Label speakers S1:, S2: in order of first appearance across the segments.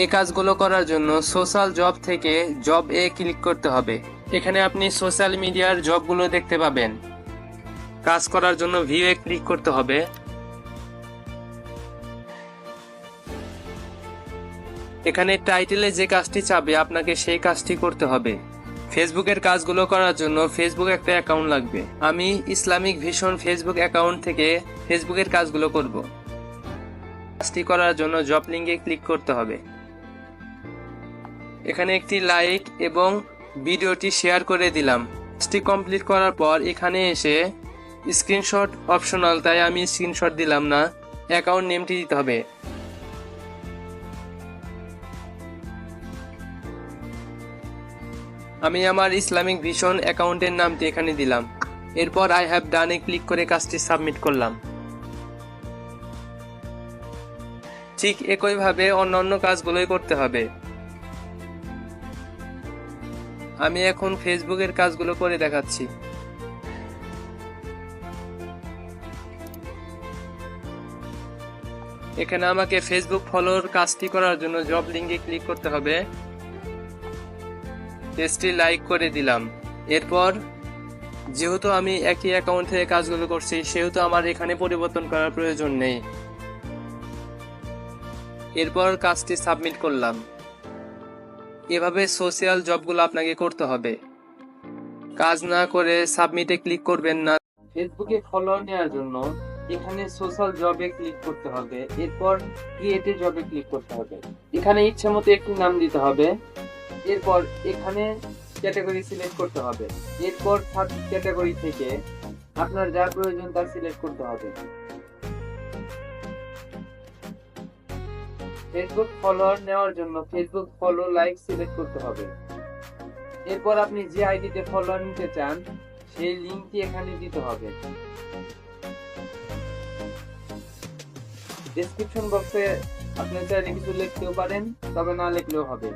S1: এই কাজগুলো করার জন্য সোশ্যাল জব থেকে জব এ ক্লিক করতে হবে। এখানে আপনি সোশ্যাল মিডিয়ার জবগুলো দেখতে পাবেন। কাজ করার জন্য ভিউ এ ক্লিক করতে হবে। এখানে টাইটেলে যে কাজটি চাবে আপনাকে সেই কাজটি করতে হবে। ফেসবুকের কাজগুলো করার জন্য ফেসবুক একটা অ্যাকাউন্ট লাগবে। আমি ইসলামিক ভিশন ফেসবুক অ্যাকাউন্ট থেকে ফেসবুকের কাজগুলো করব। কাজটি করার জন্য জব লিঙ্কে ক্লিক করতে হবে। এখানে একটি লাইক এবং ভিডিওটি শেয়ার করে দিলাম। কাজটি কমপ্লিট করার পর এখানে এসে স্ক্রিনশট অপশনাল, তাই আমি স্ক্রিনশট দিলাম না। অ্যাকাউন্ট নেমটি দিতে হবে। আমি আমার ইসলামিক ভিশন অ্যাকাউন্টের নামটি এখানে দিলাম। এরপর আই হ্যাভ ডানে ক্লিক করে কাজটি সাবমিট করলাম। ঠিক একইভাবে অন্যান্য কাজগুলোই করতে হবে। আমি এখন ফেসবুকের কাজগুলো করে দেখাচ্ছি। এখানে আমাকে ফেসবুক ফলোর কাজটি করার জন্য জব লিঙ্কে ক্লিক করতে হবে। পেজটি লাইক করে দিলাম। এরপর যেহেতু আমি একই অ্যাকাউন্ট থেকে কাজগুলো করছি, সেহেতু আমার এখানে পরিবর্তন করার প্রয়োজন নেই। এরপর কাজটি সাবমিট করলাম। এভাবে সোশ্যাল জবগুলো আপনাকে করতে হবে। কাজ না করে সাবমিটে ক্লিক করবেন না। ফেসবুকে ফলোয়ার নেওয়ার জন্য এখানে সোশ্যাল জবে ক্লিক করতে হবে। এরপর ক্রিয়েট এ জবে ক্লিক করতে হবে। এখানে ইচ্ছে মতো একটি নাম দিতে হবে। এরপর এখানে ক্যাটাগরি সিলেক্ট করতে হবে। এরপর সাব ক্যাটাগরি থেকে আপনার যা প্রয়োজন তা সিলেক্ট করতে হবে। ফেসবুক ফলোয়ার নেওয়ার জন্য ফেসবুক ফলো লাইক সিলেক্ট করতে হবে। এরপর আপনি যে আইডিতে ফলোয়ার নিতে চান সেই লিংকটি এখানে দিতে হবে। ডেসক্রিপশন বক্সে আপনি চাইলে কিছু লিখতেও পারেন, তবে না লিখলেও হবে।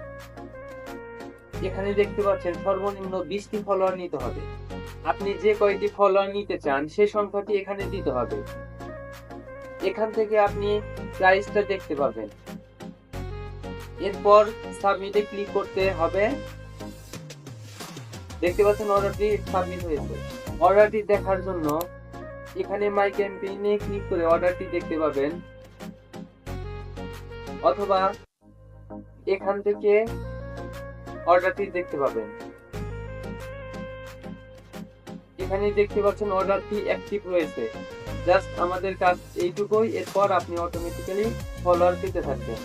S1: এখানে দেখতে পাচ্ছেন সর্বনিম্ন 20টি ফলোয়ার নিতে হবে। আপনি যে কয়টি ফলোয়ার নিতে চান সেই সংখ্যাটি এখানে দিতে হবে। এখান থেকে আপনি প্রাইসটা দেখতে পাবেন। এরপর সাবমিটে ক্লিক করতে হবে। দেখতে পাচ্ছেন অর্ডারটি সাবমিট হয়েছে। অর্ডারটি দেখার জন্য এখানে মাই ক্যাম্পেইনে ক্লিক করে অর্ডারটি দেখতে পাবেন, অথবা এখান থেকে অর্ডারটি দেখতে পাবেন। এখানে দেখতে পাচ্ছেন অর্ডারটি অ্যাক্টিভ রয়েছে। জাস্ট আমাদের কাজ এইটুকুই। এরপর আপনি অটোমেটিক্যালি ফলোয়ার পেতে থাকবেন।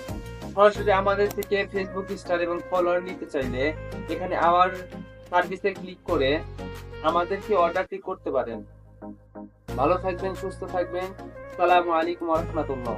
S1: সরাসরি আমাদের থেকে ফেসবুক স্টার এবং ফলোয়ার নিতে চাইলে এখানে আবার সার্ভিসে ক্লিক করে আমাদেরকে অর্ডারটি করতে পারেন। ভালো থাকবেন, সুস্থ থাকবেন। আসসালামু আলাইকুম ওয়া রাহমাতুল্লাহ।